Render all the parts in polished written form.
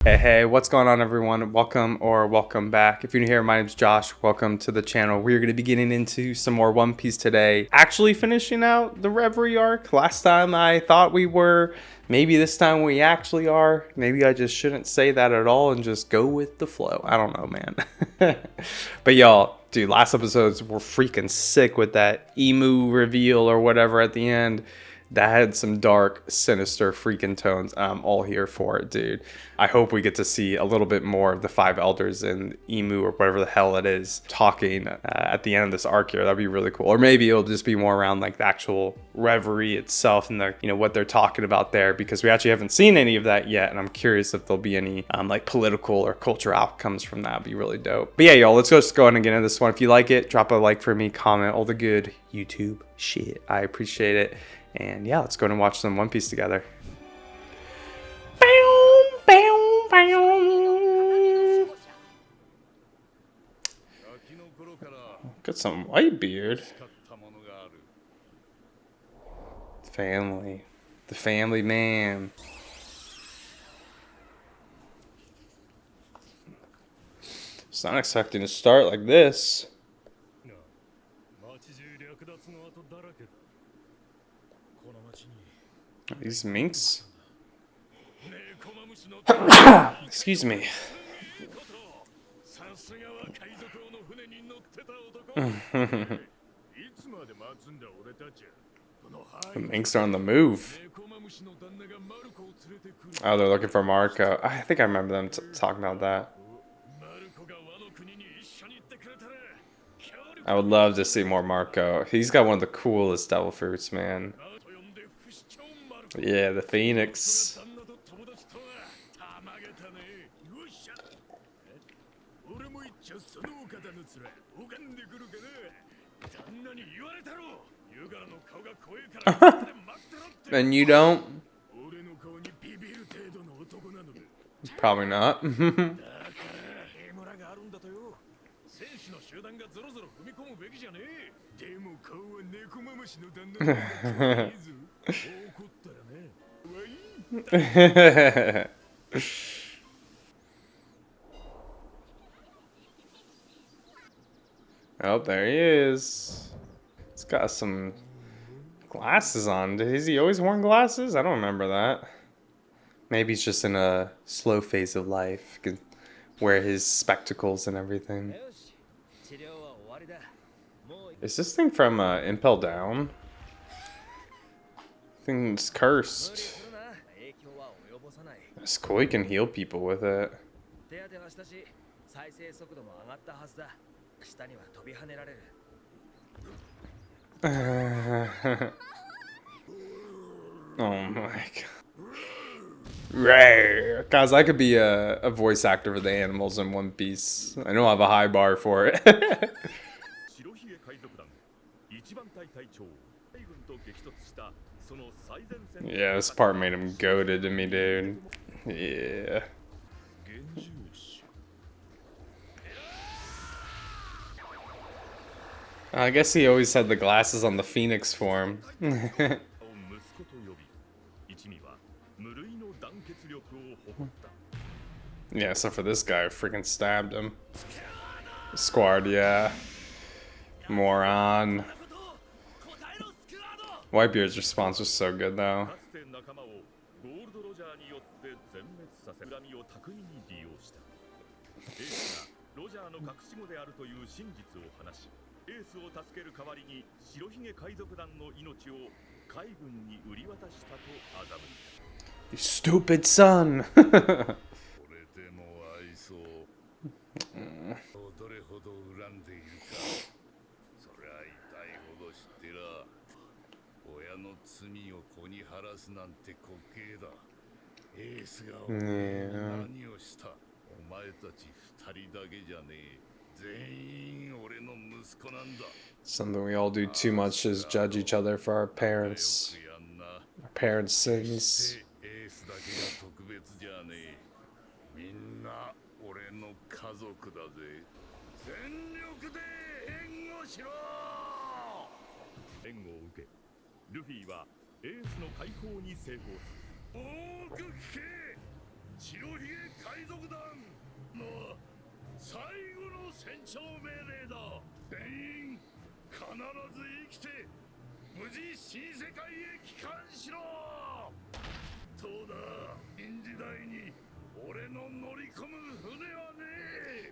Hey, what's going on, everyone? Welcome back. If you're new here, my name's Josh. Welcome to the channel. We're going to be getting into some more One Piece today. Actually finishing out the Reverie arc. Last time I thought we were. Maybe this time we actually are. Maybe I just shouldn't say that at all and just go with the flow. I don't know, man. But y'all, dude, last episodes were freaking sick with that emu reveal or whatever at the end. That had some dark, sinister freaking tones. I'm all here for it, dude. I hope we get to see a little bit more of the five elders and Emu or whatever the hell it is talking at the end of this arc here. That'd be really cool. Or maybe it'll just be more around like the actual reverie itself and the, what they're talking about there, because we actually haven't seen any of that yet. And I'm curious if there'll be any like political or cultural outcomes from that. It'd be really dope. But yeah, y'all, let's just go ahead and get into this one. If you like it, drop a like for me, comment, all the good YouTube shit. I appreciate it. And yeah, let's go and watch some One Piece together. Got some Whitebeard. Family. The family man. It's not expecting to start like this. These minks? Excuse me. The minks are on the move. Oh, they're looking for Marco. I think I remember them talking about that. I would love to see more Marco. He's got one of the coolest devil fruits, man. Yeah, the Phoenix. And you don't? Probably not. Oh, there he is. He's got some glasses on. Has he always worn glasses? I don't remember that. Maybe he's just in a slow phase of life. He can wear his spectacles and everything. Is this thing from Impel Down? I think it's cursed. It's cool, he can heal people with it. Oh my god. Right. Guys, I could be a voice actor for the animals in One Piece. I know I have a high bar for it. Yeah, this part made him goated to me, dude. Yeah. I guess he always had the glasses on the Phoenix form. Yeah, so for this guy, I freaking stabbed him. Squad, yeah. Moron. Whitebeard's response was so good, though. You stupid son! Something we all do too much is judge each other for our parents' sins.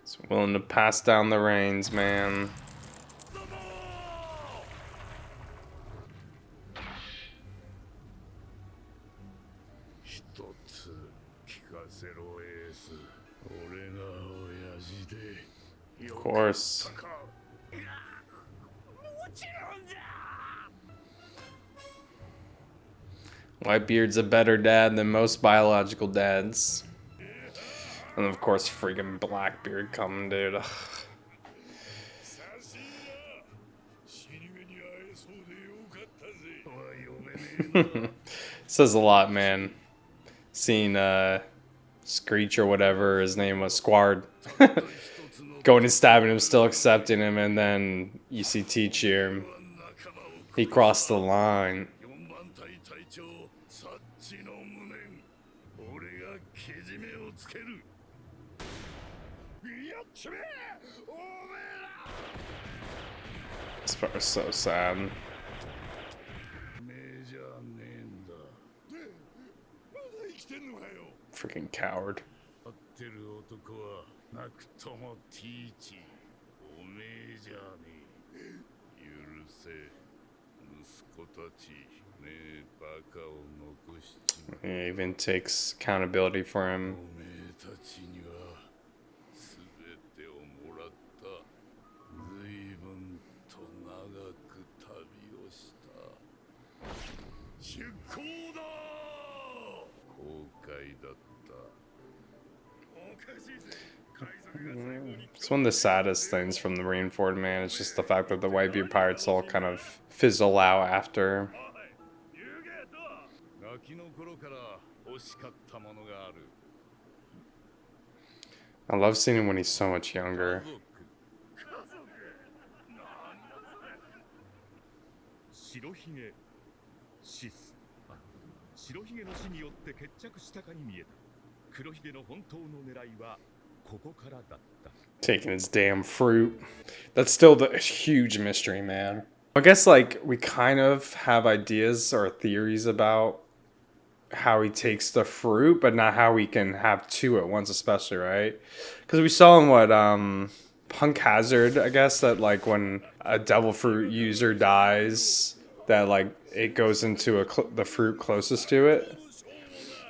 He's willing to pass down the reins, man. Of course. Whitebeard's a better dad than most biological dads. And of course, freaking Blackbeard coming, dude. Ugh. Says a lot, man. Seeing Screech or whatever his name was, Squard, going and stabbing him, still accepting him, and then you see Teach here. He crossed the line. This part was so sad. Freaking coward. He even takes accountability for him. It's one of the saddest things from the Marineford, man. It's just the fact that the Whitebeard pirates all kind of fizzle out after. I love seeing him when he's so much younger. Taking his damn fruit. That's still the huge mystery, man. I guess, like, we kind of have ideas or theories about how he takes the fruit, but not how he can have two at once, especially, right? Because we saw in what, Punk Hazard, I guess, that, like, when a devil fruit user dies, that, like, it goes into the fruit closest to it.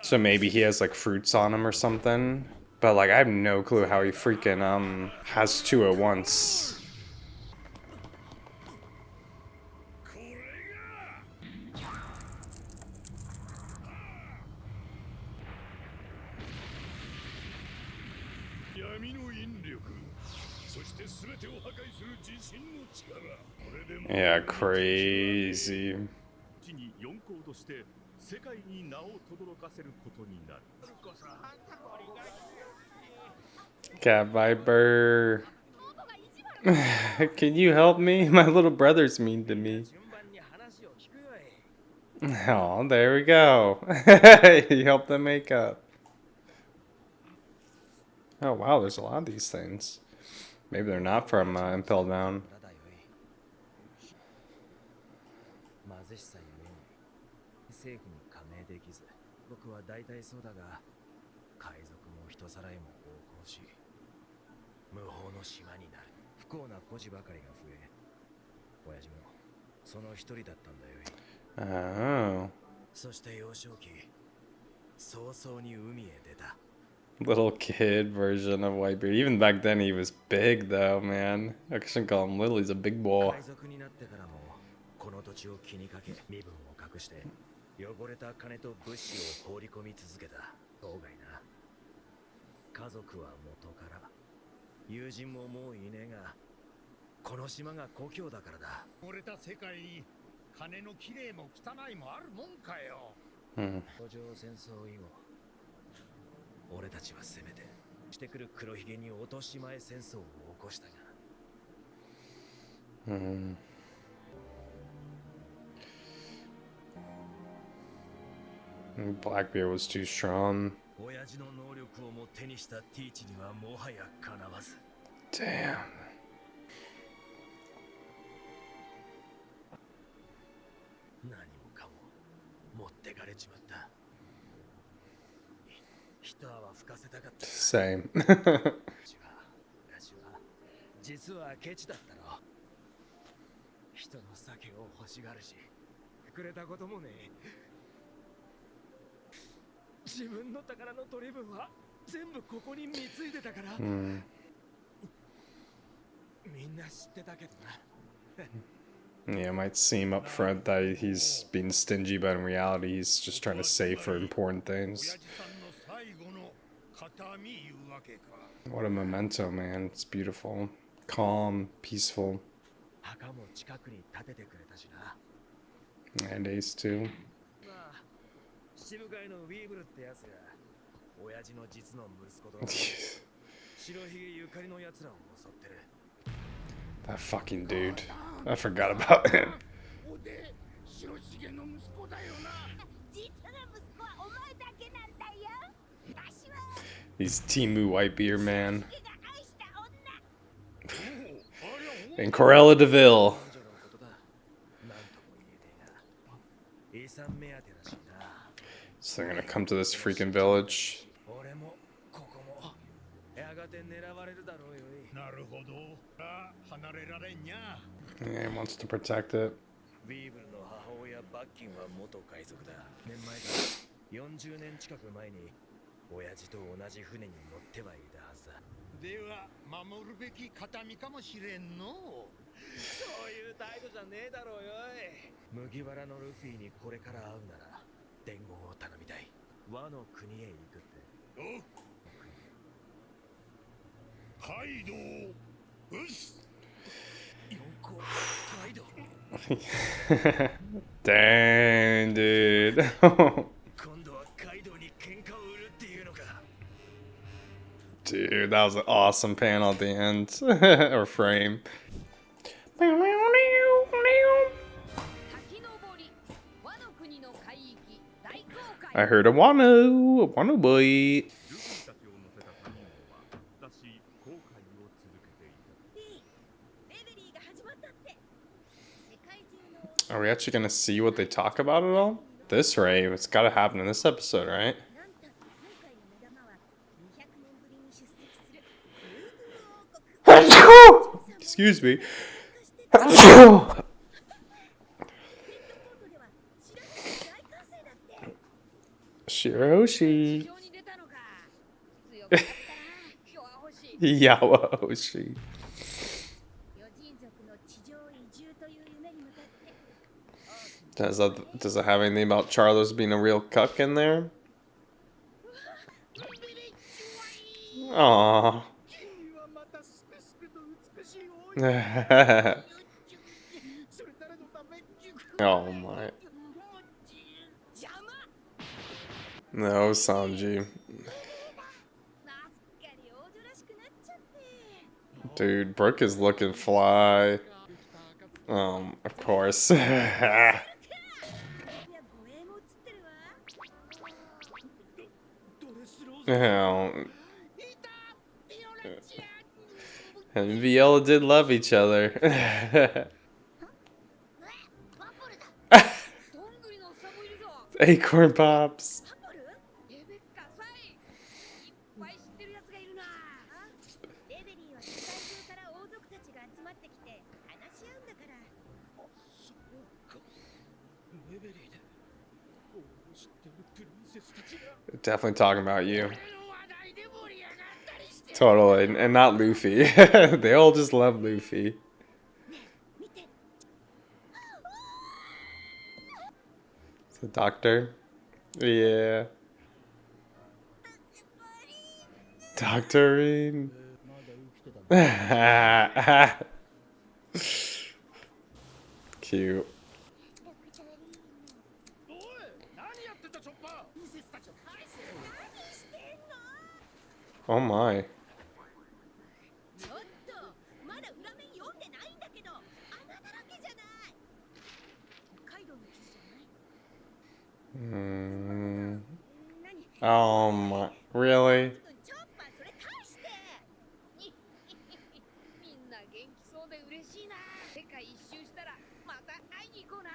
So maybe he has, like, fruits on him or something. But, like, I have no clue how he freaking, has two at once. Yeah, crazy. Cat Viper. Can you help me? My little brother's mean to me. Oh, there we go. He helped them make up. Oh, wow, there's a lot of these things. Maybe they're not from Impel Down. Oh. Little kid version of Whitebeard. Even back then he was big though, man. I shouldn't call him little, he's a big boy. Blackbeard was too strong. Damn. Same. 実はケチだったろ。人の酒を欲しがるし、くれたこともね。自分の宝の取り分は全部ここに貢いでたから。みんな知ってたけどな。Yeah, it might seem up front that he's being stingy, but in reality, he's just trying to save for important things. What a memento, man. It's beautiful. Calm, peaceful. And Ace, too. That fucking dude. I forgot about him. He's Timu Whitebeard, man. And Corella DeVille. So they're gonna come to this freaking village. Yeah, he wants to protect it. 40年近く前に親父と同じ船に乗ってはいたはずだ。では守るべき形見かもしれんの。そういう態度じゃねえだろうよい。麦わらのルフィにこれから会うなら伝言を頼みたい。和の国へ行くって。おカイドウ。うす。横カイド。Dang, dude. Dude, that was an awesome panel at the end. Or frame. I heard a Wano boy. Are we actually gonna see what they talk about at all? This rave, it's gotta happen in this episode, right? Excuse me. Shiroshi. Yawahoshi. Does it have anything about Charlos being a real cuck in there? Aww. Oh my. No, Sanji. Dude, Brooke is looking fly. Of course. And Viola did love each other. Acorn Pops. Definitely talking about you. Totally, and not Luffy. They all just love Luffy. The doctor? Yeah. Doctoring. Cute. Oh my. Really? チョッパーそれ返してみんな元気そうで嬉しいな世界一周したらまた会いに行こうな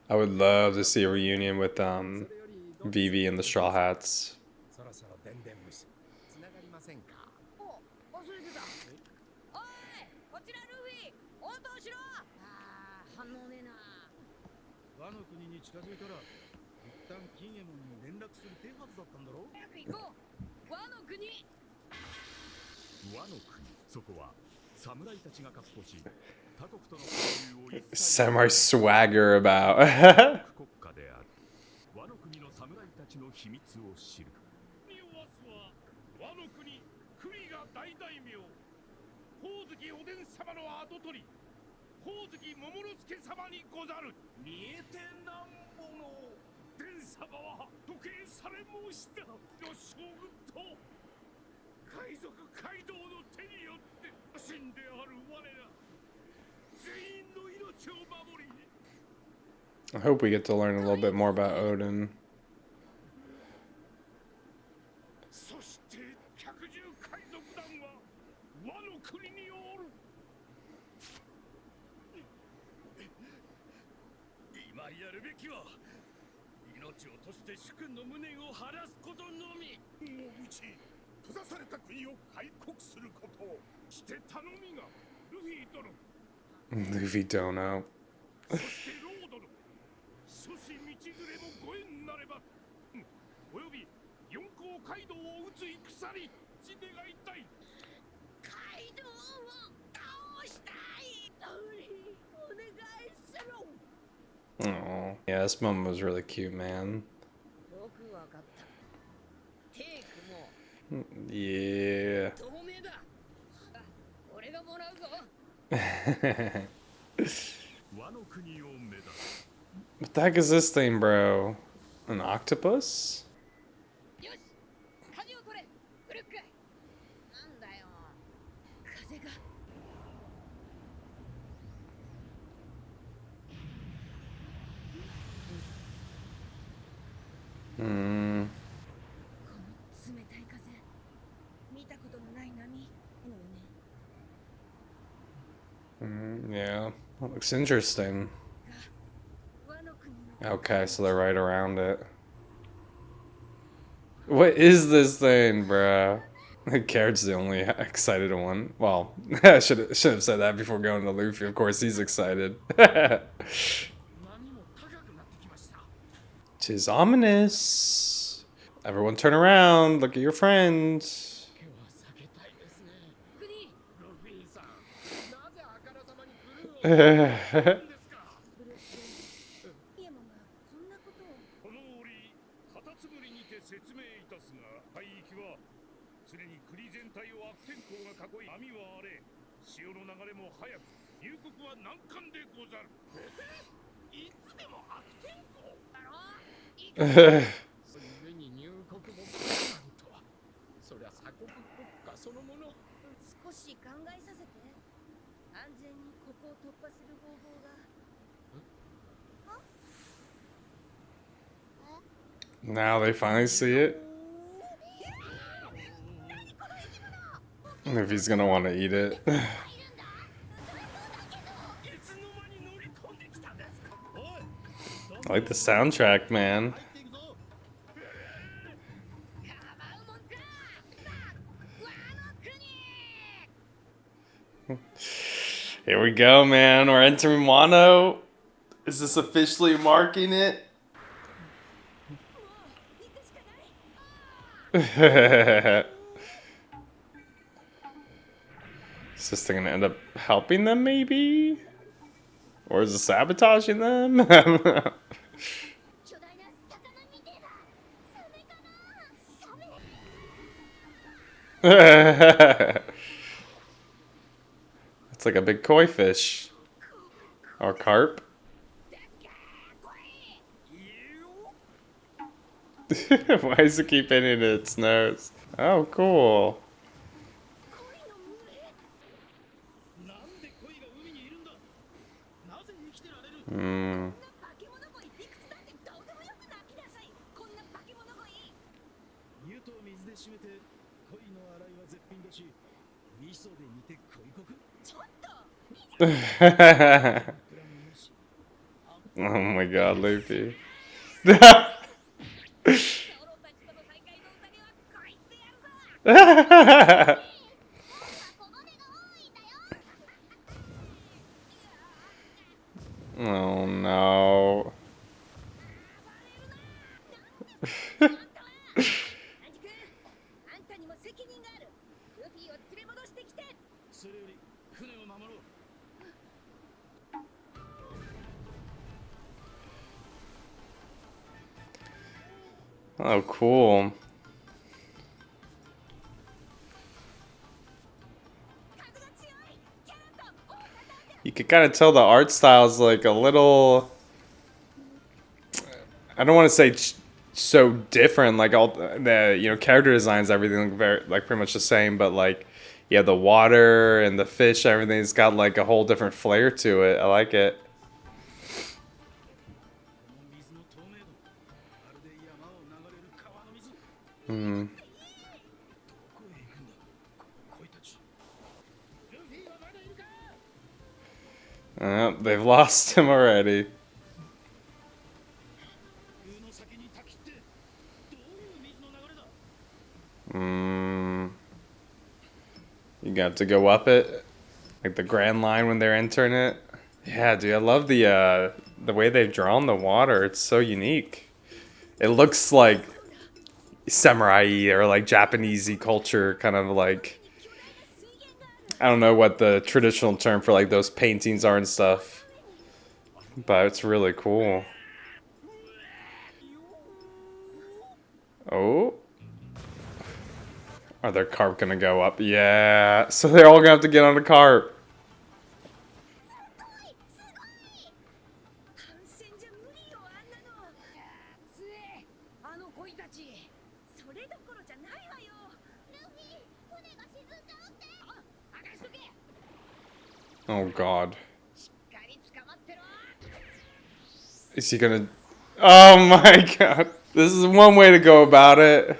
I would love to see a reunion with Vivi and the Straw Hats. そろそろでんでん虫つながりませんか。お忘れてたおいこちらルフィ応答しろあー反応ねえな和の国に近づいたら一旦金右衛門に連絡する手はずだったんだろ。早く行こう和の国和の国、そこは侍たちが確保し、他国との交流を一切 Samurai swagger about. 国家である。和の国の侍たちの秘密を知る。におわすは和の国クリが大大名光月おでん様の跡取り光月桃之助様にござる。見えてなんぼの伝様は時計され申したの将軍と海賊街道の手によって死んである我ら全員の命を守り I hope we get to learn a little bit more about Odin. そして百獣海賊団は和の国におる。今やるべきは命を賭して主君の無念を晴らすことのみ。もううち閉ざされた国を開国することをして頼みがルフィ殿 Luffy don't know. そしてロー殿諸子道連れもご縁なれば、および四皇街道を打つ戦にち願いたい。カイドウを倒したいルフィお願いしろ Oh, yeah, this moment was really cute, man. よくわかったテイクも Yeah. 透明だあ俺がもらうぞ 和の国を目指す。 What the heck is this thing, bro? An octopus? よし舵を取れブルックなんだよ風が Hmm. この冷たい風見たことのない波のよね Yeah. That looks interesting. が和の国の Okay, so they're right around it. What is this thing, bro? Carrot's the only excited one. Well, I should have said that before going to Luffy. Of course, he's excited. 波も高くなってきました。 'Tis ominous. Everyone turn around. Look at your friends. 手は避けたいですね。国ルフィさん、なぜあからさまにブルーをするんですか。ブルックイエモンがこんなことをこの折カタツムリにて説明いたすが、海域は常に国全体を悪天候が囲い、波は荒れ、潮の流れも速く、入国は難関でござる。いつでも悪天候だろいい それゆえに入国も困難とは。そりゃ鎖国国家そのもの。少し考えさせて安全にここを突破する方法が Now they finally see it. If he's gonna want to eat it. いつの間に乗り込んできたんですか。おい。 I like the soundtrack, man. 入っていくぞ。かばうもんか和の国 Here we go, man. We're entering Wano. Is this officially marking it? 行くしかない Is this thing gonna end up helping them, maybe? Or is it sabotaging them? 巨大な魚みてえだサメかなサメ It's like a big koi fish. Or carp. Why does it keep hitting its nose? Oh, cool. 恋の群れなんで鯉が海にいるんだ。なぜ生きてられる。 Hmm. こんな化け物恋理屈なんてどうでもよく泣きなさいこんな化け物恋し味噌で煮て濃いコクちょっと Oh my god, Luffy. 長老たちとの再会の宴はこいつでやるぞ Oh no. ランジ君あんたにも責任があるルフィを連れ戻してきてそれより船を守ろう Oh, cool. 風が強いキャラと大型 You can kind of tell the art style is like a little. I don't want to say so different. Like all the character designs, everything look very like pretty much the same. But like yeah, the water and the fish, everything's got like a whole different flair to it. I like it. 水の透明度まるで山を流れる川の水 Hmm. どこへ行くんだこいたちルフィはまだいるか They've lost him already. 竜の先に滝ってどういう水の流れだ You got to go up it, like the Grand Line when they're entering it. Yeah, dude, I love the way they've drawn the water. It's so unique. It looks like samurai or like Japanesey culture, kind of like I don't know what the traditional term for like those paintings are and stuff, but it's really cool. Oh. Are their carp gonna go up? Yeah. So they're all gonna have to get on a carp. 反戦じゃ無理よあんなのつえあの恋たちそれどころじゃないわよルフィ船が沈んじゃうってあ任しとけ Oh god. しっかり捕まってろ Is he gonna... Oh my god. This is one way to go about it.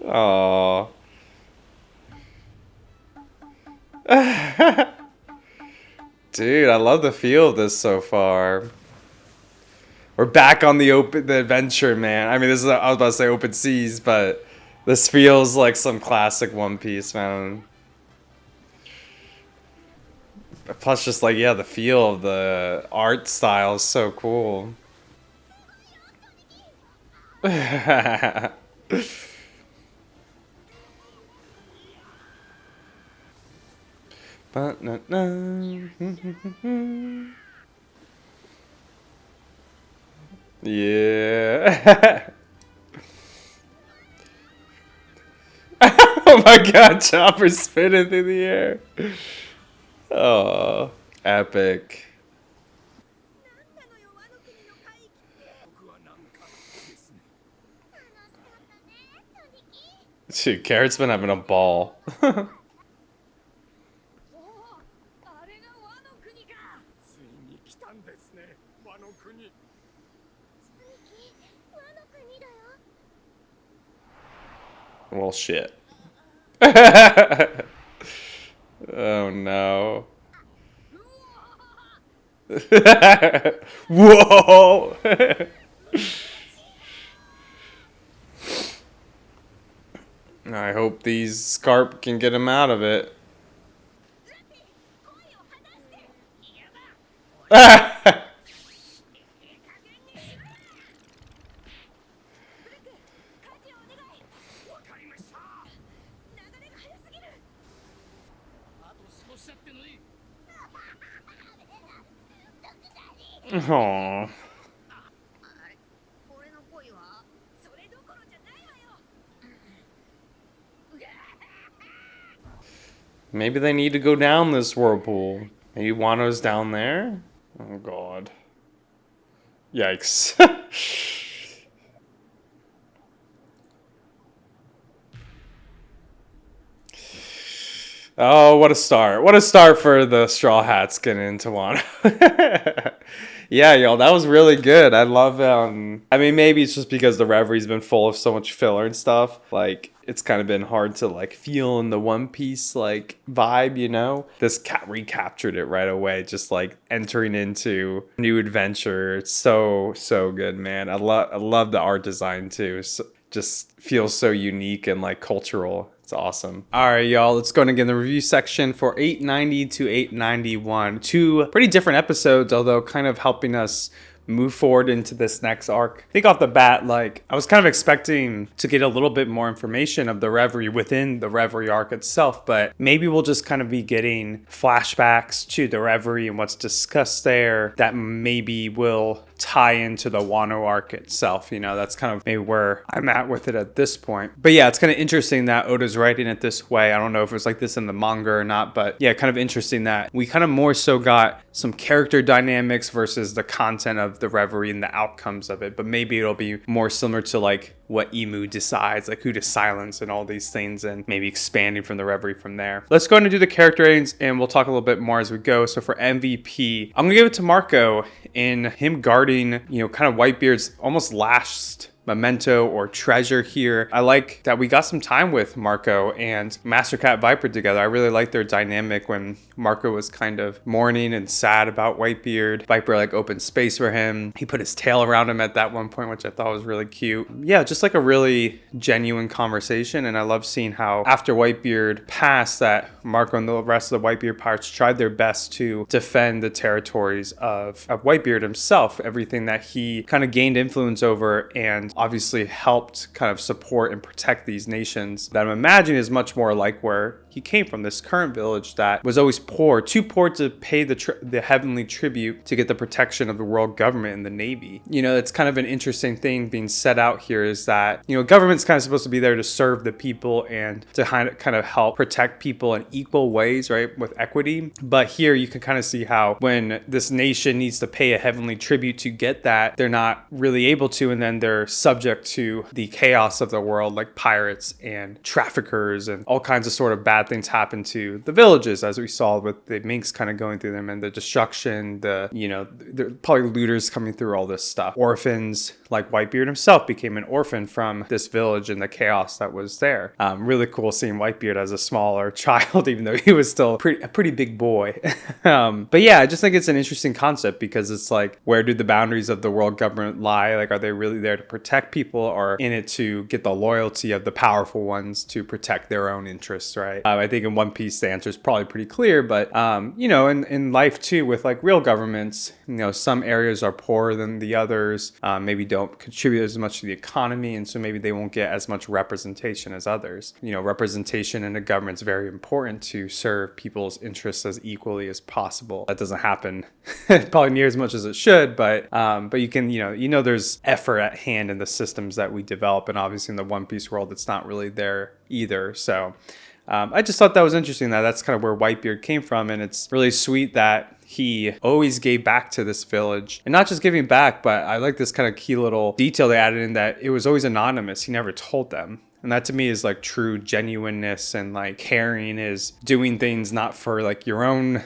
Aww. Dude, I love the feel of this so far. We're back on the adventure, man. I mean, I was about to say open seas, but this feels like some classic One Piece, man. Plus, just like, yeah, the feel of the art style is so cool. But no, no. Yeah. Oh my god, Chopper spinning through the air. Oh, epic. なんなのよワノ国の海域って僕はなんかですね Dude, Carrot's been having a ball. おおあれがワノ国かついに来たんですねワノ国 Well, shit. Oh no. Whoa! I hope these Scarp can get him out of it. 声を離して嫌だ Ah! 舵をお願いわかりました流れが速すぎるあと少しだってのに Aww. 俺の恋はそれどころじゃないわよ Maybe they need to go down this whirlpool. Maybe Wano's down there? Oh god. Yikes. Oh, what a start. What a start for the Straw Hats getting into Wano. Yeah, y'all, that was really good. I love I mean, maybe it's just because the Reverie's been full of so much filler and stuff. Like, it's kind of been hard to like feel in the One Piece like vibe, you know? This cat recaptured it right away, just like entering into new adventure. It's so good, man. I love the art design too. So, just feels so unique and like cultural. It's awesome. All right, y'all, let's go and get in the review section for 890 to 891. Two pretty different episodes, although kind of helping us move forward into this next arc. I think off the bat, like, I was kind of expecting to get a little bit more information of the Reverie within the Reverie arc itself, but maybe we'll just kind of be getting flashbacks to the Reverie and what's discussed there that maybe will tie into the Wano arc itself. You know, that's kind of maybe where I'm at with it at this point. But yeah, it's kind of interesting that Oda's writing it this way. I don't know if it was like this in the manga or not, but yeah, kind of interesting that we kind of more so got some character dynamics versus the content of the Reverie and the outcomes of it. But maybe it'll be more similar to like what Imu decides, like who to silence and all these things, and maybe expanding from the Reverie from there. Let's go ahead and do the character ratings, and we'll talk a little bit more as we go. So for MVP, I'm gonna give it to Marco in him guarding, you know, kind of Whitebeard's almost last memento or treasure here. I like that we got some time with Marco and Master Cat Viper together. I really like their dynamic when Marco was kind of mourning and sad about Whitebeard. Viper like opened space for him. He put his tail around him at that one point, which I thought was really cute. Yeah, just like a really genuine conversation. And I love seeing how after Whitebeard passed, that Marco and the rest of the Whitebeard pirates tried their best to defend the territories of Whitebeard himself, everything that he kind of gained influence over and obviously helped kind of support and protect these nations that I'm imagining is much more like where he came from, this current village that was always poor, too poor to pay the heavenly tribute to get the protection of the world government and the Navy. You know, it's kind of an interesting thing being set out here is that, you know, government's kind of supposed to be there to serve the people and to kind of help protect people in equal ways, right, with equity. But here you can kind of see how when this nation needs to pay a heavenly tribute to get that, they're not really able to, and then they're subject to the chaos of the world, like pirates and traffickers and all kinds of sort of bad things happen to the villages, as we saw with the minks kind of going through them and the destruction, you know, probably looters coming through all this stuff. Orphans, like Whitebeard himself became an orphan from this village and the chaos that was there. Really cool seeing Whitebeard as a smaller child, even though he was still a pretty big boy. But yeah, I just think it's an interesting concept because it's like, where do the boundaries of the world government lie? Like, are they really there to protect people or in it to get the loyalty of the powerful ones to protect their own interests, right? I think in One Piece, the answer is probably pretty clear, but, you know, in life too, with like real governments, you know, some areas are poorer than the others, maybe don't contribute as much to the economy, and so maybe they won't get as much representation as others. You know, representation in a government is very important to serve people's interests as equally as possible. That doesn't happen probably near as much as it should, but you can, you know, there's effort at hand in the systems that we develop, and obviously in the One Piece world, it's not really there either. So I just thought that was interesting that that's kind of where Whitebeard came from, and it's really sweet that he always gave back to this village, and not just giving back, but I like this kind of key little detail they added in that it was always anonymous. He never told them. And that to me is like true genuineness, and like caring is doing things not for like your own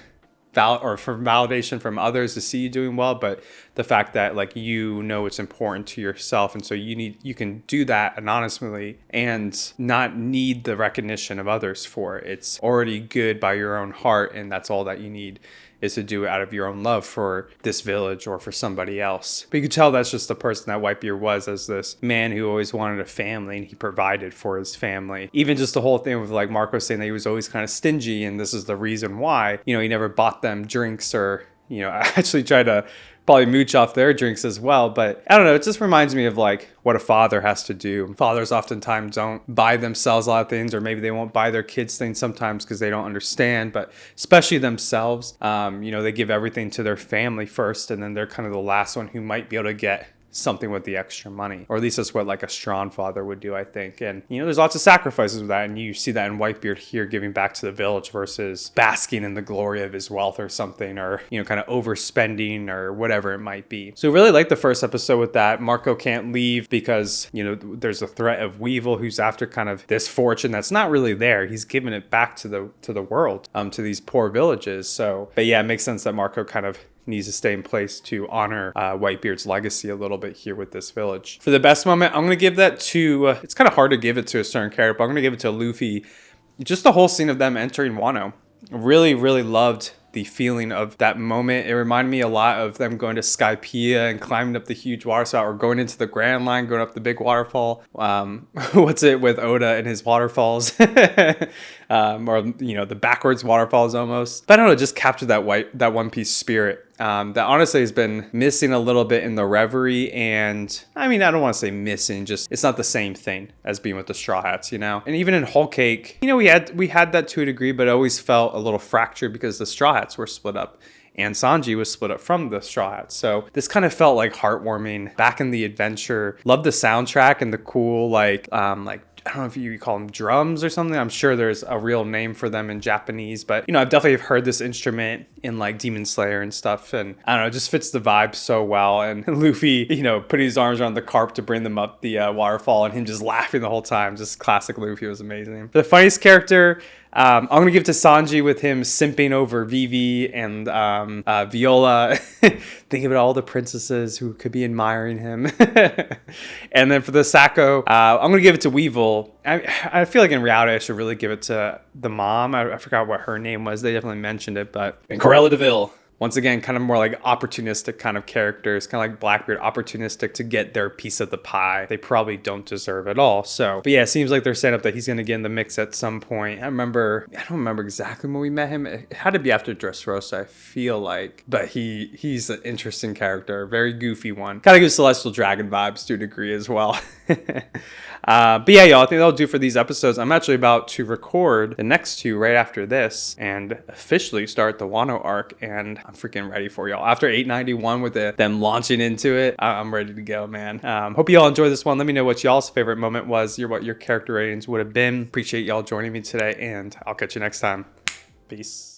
or for validation from others to see you doing well, but the fact that like, you know, it's important to yourself, and so you can do that anonymously and not need the recognition of others for it. It's already good by your own heart, and that's all that you need is to do it out of your own love for this village or for somebody else. But you can tell that's just the person that Whitebeard was, as this man who always wanted a family, and he provided for his family. Even just the whole thing with like Marco saying that he was always kind of stingy, and this is the reason why, you know, he never bought them drinks, or, you know, actually tried to probably mooch off their drinks as well. But I don't know, it just reminds me of like what a father has to do. Fathers oftentimes don't buy themselves a lot of things, or maybe they won't buy their kids things sometimes because they don't understand, but especially themselves, you know, they give everything to their family first, and then they're kind of the last one who might be able to get something with the extra money, or at least that's what like a strong father would do, I think. And you know, there's lots of sacrifices with that, and you see that in Whitebeard here, giving back to the village versus basking in the glory of his wealth or something, or, you know, kind of overspending or whatever it might be. So really like the first episode with that. Marco can't leave because, you know, there's a threat of Weevil, who's after kind of this fortune that's not really there. He's giving it back to the world, to these poor villages. So, but yeah, it makes sense that Marco kind of needs to stay in place to honor Whitebeard's legacy a little bit here with this village. For the best moment, I'm going to give that to, it's kind of hard to give it to a certain character, but I'm going to give it to Luffy. Just the whole scene of them entering Wano. Really, really loved the feeling of that moment. It reminded me a lot of them going to Skypiea and climbing up the huge water spout, or going into the Grand Line, going up the big waterfall. What's it with Oda and his waterfalls? Or, you know, the backwards waterfalls almost. But I don't know, just captured that One Piece spirit. That honestly has been missing a little bit in the Reverie, and I mean, I don't want to say missing, just it's not the same thing as being with the Straw Hats, you know? And even in Whole Cake, you know, we had that to a degree, but it always felt a little fractured because the Straw Hats were split up and Sanji was split up from the Straw Hats. So this kind of felt like heartwarming, back in the adventure. Loved the soundtrack and the cool, like I don't know if you call them drums or something. I'm sure there's a real name for them in Japanese, but you know, I've definitely heard this instrument in like Demon Slayer and stuff. And I don't know, it just fits the vibe so well. And Luffy, you know, putting his arms around the carp to bring them up the waterfall, and him just laughing the whole time. Just classic Luffy, was amazing. The funniest character, I'm going to give to Sanji with him simping over Vivi and Viola, thinking about all the princesses who could be admiring him. And then for the Sacco, I'm going to give it to Weevil. I feel like in reality, I should really give it to the mom. I forgot what her name was. They definitely mentioned it, but Corella Deville. Once again, kind of more like opportunistic kind of characters, kind of like Blackbeard, opportunistic to get their piece of the pie they probably don't deserve at all. So, but yeah, it seems like they're set up that he's going to get in the mix at some point. I don't remember exactly when we met him. It had to be after Dressrosa, I feel like. But he's an interesting character, very goofy one. Kind of gives Celestial Dragon vibes to a degree as well. But yeah, y'all, I think that'll do for these episodes. I'm actually about to record the next two right after this and officially start the Wano arc, and I'm freaking ready for y'all. After 891 with them launching into it, I'm ready to go, man. Hope y'all enjoyed this one. Let me know what y'all's favorite moment was, what your character ratings would have been. Appreciate y'all joining me today, and I'll catch you next time. Peace.